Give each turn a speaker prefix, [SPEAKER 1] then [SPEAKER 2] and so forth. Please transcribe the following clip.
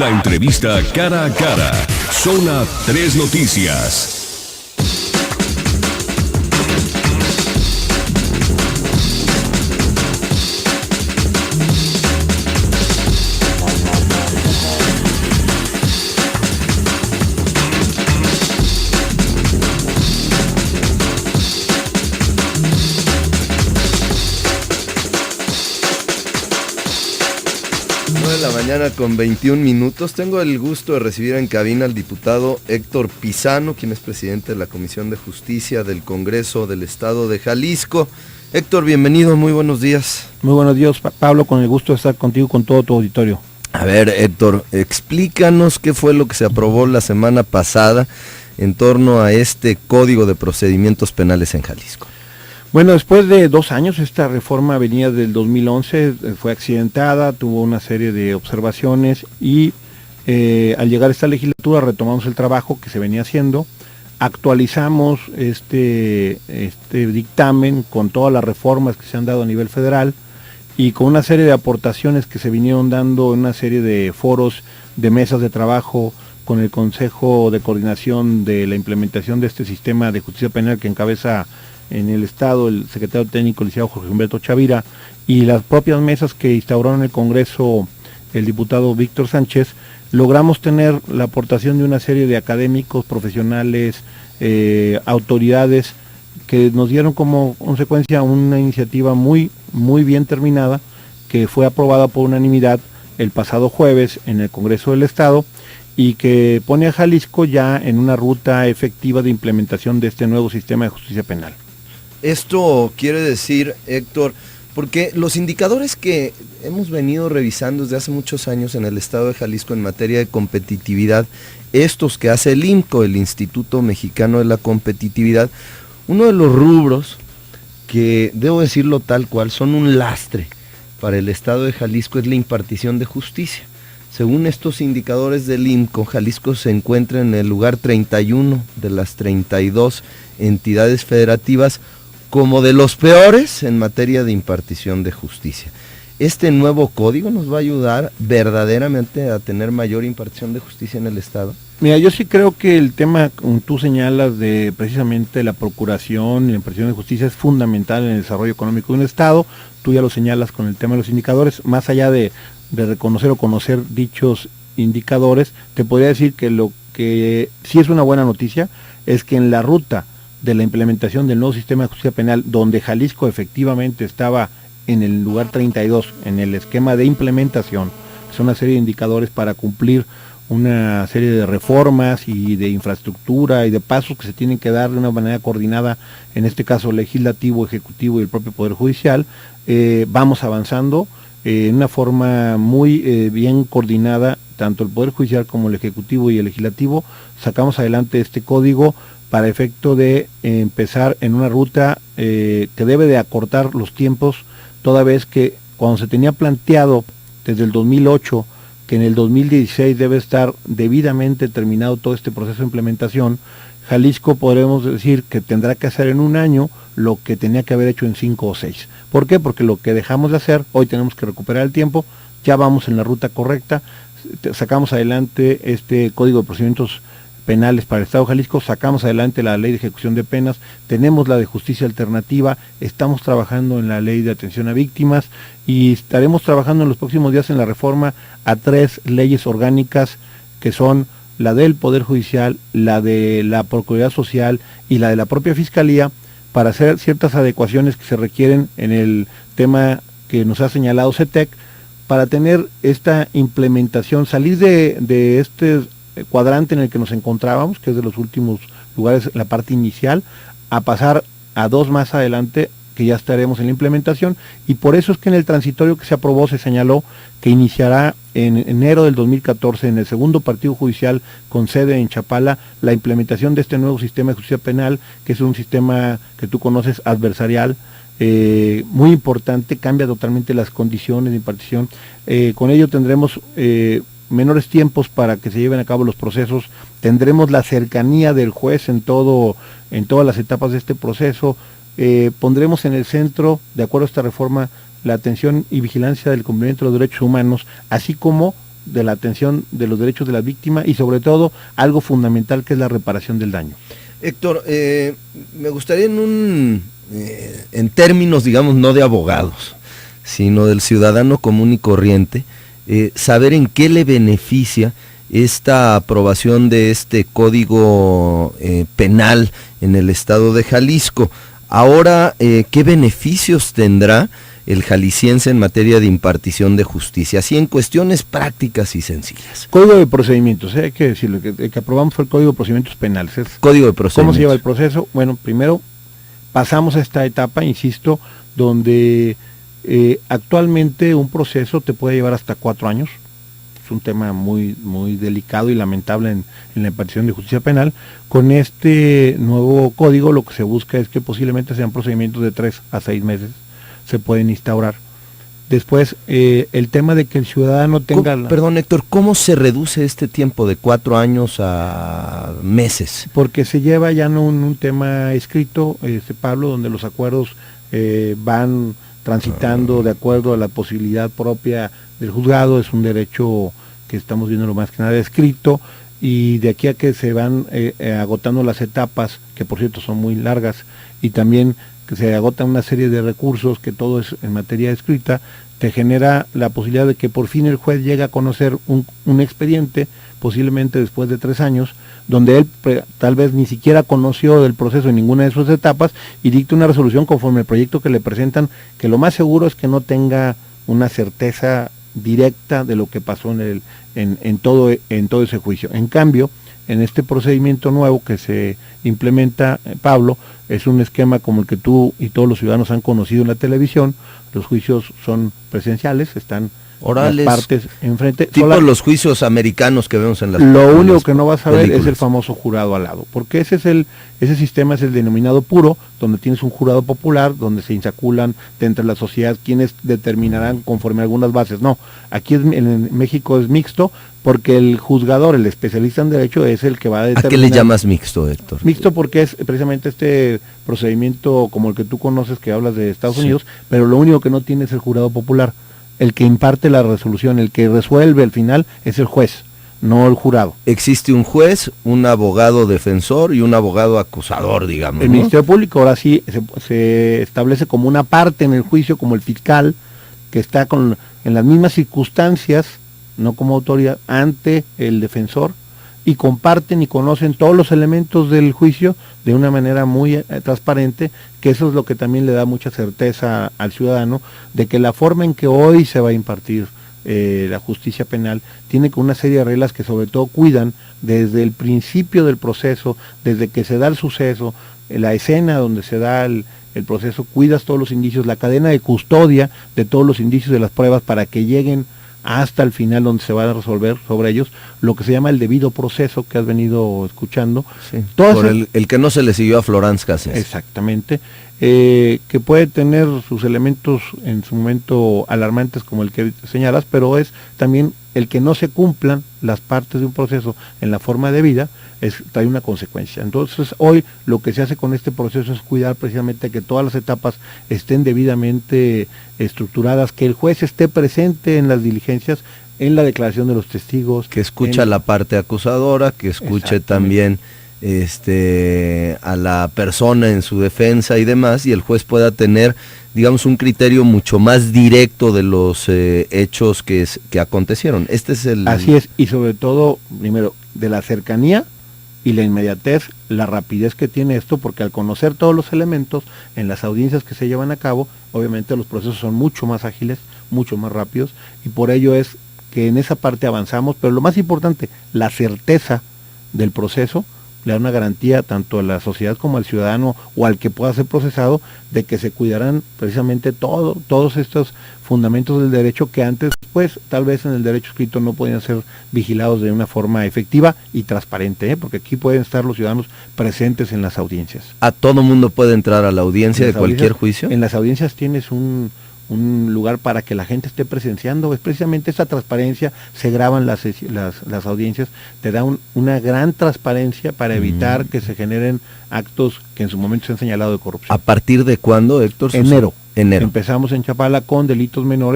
[SPEAKER 1] La entrevista cara a cara. Zona 3 Noticias.
[SPEAKER 2] La mañana con 21 minutos. Tengo el gusto de recibir en cabina al diputado Héctor Pizano, quien es presidente de la Comisión de Justicia del Congreso del Estado de Jalisco. Héctor, bienvenido, muy buenos días.
[SPEAKER 3] Muy buenos días, Pablo, con el gusto de estar contigo, con todo tu auditorio.
[SPEAKER 2] A ver, Héctor, explícanos qué fue lo que se aprobó la semana pasada en torno a este Código de Procedimientos Penales en Jalisco.
[SPEAKER 3] Bueno, después de 2 años, esta reforma venía del 2011, fue accidentada, tuvo una serie de observaciones y al llegar a esta legislatura retomamos el trabajo que se venía haciendo, actualizamos este dictamen con todas las reformas que se han dado a nivel federal y con una serie de aportaciones que se vinieron dando en una serie de foros, de mesas de trabajo con el Consejo de Coordinación de la implementación de este sistema de justicia penal que encabeza en el Estado el secretario técnico, el licenciado Jorge Humberto Chavira, y las propias mesas que instauraron en el Congreso el diputado Víctor Sánchez, logramos tener la aportación de una serie de académicos, profesionales, autoridades, que nos dieron como consecuencia una iniciativa muy bien terminada, que fue aprobada por unanimidad el pasado jueves en el Congreso del Estado, y que pone a Jalisco ya en una ruta efectiva de implementación de este nuevo sistema de justicia penal.
[SPEAKER 2] Esto quiere decir, Héctor, porque los indicadores que hemos venido revisando desde hace muchos años en el estado de Jalisco en materia de competitividad, estos que hace el IMCO, el Instituto Mexicano de la Competitividad, uno de los rubros que, debo decirlo tal cual, son un lastre para el estado de Jalisco es la impartición de justicia. Según estos indicadores del IMCO, Jalisco se encuentra en el lugar 31 de las 32 entidades federativas como de los peores en materia de impartición de justicia. Este nuevo código nos va a ayudar verdaderamente a tener mayor impartición de justicia en el Estado.
[SPEAKER 3] Mira, yo sí creo que el tema, como tú señalas, de precisamente la procuración y la impartición de justicia es fundamental en el desarrollo económico de un Estado. Tú ya lo señalas con el tema de los indicadores. Más allá de reconocer o conocer dichos indicadores, te podría decir que lo que sí es una buena noticia es que en la ruta de la implementación del nuevo sistema de justicia penal, donde Jalisco efectivamente estaba en el lugar 32, en el esquema de implementación, son una serie de indicadores para cumplir una serie de reformas y de infraestructura y de pasos que se tienen que dar de una manera coordinada, en este caso legislativo, ejecutivo y el propio Poder Judicial. Vamos avanzando en una forma muy bien coordinada, tanto el Poder Judicial como el Ejecutivo y el Legislativo. Sacamos adelante este código para efecto de empezar en una ruta que debe de acortar los tiempos, toda vez que cuando se tenía planteado desde el 2008 que en el 2016 debe estar debidamente terminado todo este proceso de implementación, Jalisco podremos decir que tendrá que hacer en 1 año lo que tenía que haber hecho en 5 o 6. ¿Por qué? Porque lo que dejamos de hacer, hoy tenemos que recuperar el tiempo, ya vamos en la ruta correcta, sacamos adelante este Código de Procedimientos Penales para el Estado de Jalisco, sacamos adelante la Ley de Ejecución de Penas, tenemos la de Justicia Alternativa, estamos trabajando en la Ley de Atención a Víctimas y estaremos trabajando en los próximos días en la reforma a 3 leyes orgánicas que son la del Poder Judicial, la de la Procuraduría Social y la de la propia Fiscalía, para hacer ciertas adecuaciones que se requieren en el tema que nos ha señalado CETEC, para tener esta implementación, salir de este cuadrante en el que nos encontrábamos, que es de los últimos lugares, la parte inicial, a pasar a 2 más adelante, que ya estaremos en la implementación, y por eso es que en el transitorio que se aprobó se señaló que iniciará en enero del 2014 en el segundo partido judicial con sede en Chapala la implementación de este nuevo sistema de justicia penal, que es un sistema que tú conoces, adversarial, muy importante, cambia totalmente las condiciones de impartición. Con ello tendremos menores tiempos para que se lleven a cabo los procesos, tendremos la cercanía del juez en todas las etapas de este proceso. Pondremos en el centro, de acuerdo a esta reforma, la atención y vigilancia del cumplimiento de los derechos humanos, así como de la atención de los derechos de la víctima y sobre todo algo fundamental que es la reparación del daño.
[SPEAKER 2] Héctor, me gustaría en términos, digamos, no de abogados, sino del ciudadano común y corriente, saber en qué le beneficia esta aprobación de este código penal en el estado de Jalisco. Ahora, ¿qué beneficios tendrá el jalisciense en materia de impartición de justicia, así en cuestiones prácticas y sencillas?
[SPEAKER 3] Código de procedimientos, hay que decirlo, el que aprobamos fue el Código de Procedimientos Penales.
[SPEAKER 2] Código de procedimientos.
[SPEAKER 3] ¿Cómo se lleva el proceso? Bueno, primero pasamos a esta etapa, insisto, donde actualmente un proceso te puede llevar hasta 4 años. Es un tema muy, muy delicado y lamentable en la impartición de justicia penal. Con este nuevo código lo que se busca es que posiblemente sean procedimientos de 3 a 6 meses. Se pueden instaurar. Después, el tema de que el ciudadano tenga...
[SPEAKER 2] Perdón, Héctor, ¿cómo se reduce este tiempo de 4 años a meses?
[SPEAKER 3] Porque se lleva ya no un tema escrito, Pablo, donde los acuerdos van transitando de acuerdo a la posibilidad propia del juzgado. Es un derecho que estamos viendo lo más que nada escrito, y de aquí a que se van agotando las etapas, que por cierto son muy largas, y también que se agotan una serie de recursos, que todo es en materia escrita, te genera la posibilidad de que por fin el juez llegue a conocer un expediente, posiblemente después de 3 años, donde él tal vez ni siquiera conoció del proceso en ninguna de sus etapas, y dicta una resolución conforme al proyecto que le presentan, que lo más seguro es que no tenga una certeza directa de lo que pasó en todo ese juicio. En cambio, en este procedimiento nuevo que se implementa, Pablo, es un esquema como el que tú y todos los ciudadanos han conocido en la televisión. Los juicios son presenciales, están
[SPEAKER 2] orales,
[SPEAKER 3] las partes enfrente.
[SPEAKER 2] Tipo los juicios americanos que vemos en las
[SPEAKER 3] Lo único que no vas a ver
[SPEAKER 2] películas
[SPEAKER 3] es el famoso jurado al lado, porque ese sistema es el denominado puro, donde tienes un jurado popular, donde se insaculan de entre la sociedad quienes determinarán conforme a algunas bases. No, aquí en México es mixto, porque el juzgador, el especialista en derecho, es el que va a determinar.
[SPEAKER 2] ¿A qué le llamas mixto, Héctor?
[SPEAKER 3] Mixto porque es precisamente este procedimiento como el que tú conoces, que hablas de Estados Unidos, pero lo único que no tiene es el jurado popular. El que imparte la resolución, el que resuelve al final, es el juez, no el jurado.
[SPEAKER 2] Existe un juez, un abogado defensor y un abogado acusador, digamos,
[SPEAKER 3] El
[SPEAKER 2] ¿no?
[SPEAKER 3] Ministerio Público ahora sí se establece como una parte en el juicio, como el fiscal, que está en las mismas circunstancias, no como autoridad, ante el defensor, y comparten y conocen todos los elementos del juicio de una manera muy transparente, que eso es lo que también le da mucha certeza al ciudadano de que la forma en que hoy se va a impartir la justicia penal tiene una serie de reglas que sobre todo cuidan desde el principio del proceso, desde que se da el suceso, la escena donde se da el proceso, cuidas todos los indicios, la cadena de custodia de todos los indicios de las pruebas para que lleguen hasta el final donde se va a resolver sobre ellos, lo que se llama el debido proceso, que has venido escuchando.
[SPEAKER 2] Sí, por el que no se le siguió a Florence Cassés.
[SPEAKER 3] Exactamente, que puede tener sus elementos en su momento alarmantes como el que señalas, pero es también el que no se cumplan las partes de un proceso en la forma debida, trae una consecuencia. Entonces hoy lo que se hace con este proceso es cuidar precisamente que todas las etapas estén debidamente estructuradas, que el juez esté presente en las diligencias, en la declaración de los testigos.
[SPEAKER 2] Que escucha la parte acusadora, que escuche también a la persona en su defensa y demás, y el juez pueda tener, digamos, un criterio mucho más directo de los hechos que acontecieron.
[SPEAKER 3] Así es, y sobre todo, primero, de la cercanía y la inmediatez, la rapidez que tiene esto, porque al conocer todos los elementos en las audiencias que se llevan a cabo, obviamente los procesos son mucho más ágiles, mucho más rápidos, y por ello es que en esa parte avanzamos, pero lo más importante, la certeza del proceso le da una garantía tanto a la sociedad como al ciudadano o al que pueda ser procesado de que se cuidarán precisamente todos estos fundamentos del derecho que antes, pues, tal vez en el derecho escrito no podían ser vigilados de una forma efectiva y transparente, porque aquí pueden estar los ciudadanos presentes en las audiencias.
[SPEAKER 2] ¿A todo mundo puede entrar a la audiencia de cualquier juicio?
[SPEAKER 3] En las audiencias tienes un lugar para que la gente esté presenciando, es precisamente esta transparencia, se graban las audiencias, te da una gran transparencia para evitar que se generen actos que en su momento se han señalado de corrupción.
[SPEAKER 2] ¿A partir de cuándo, Héctor?
[SPEAKER 3] Enero.
[SPEAKER 2] Empezamos
[SPEAKER 3] Empezamos en Chapala con delitos menores.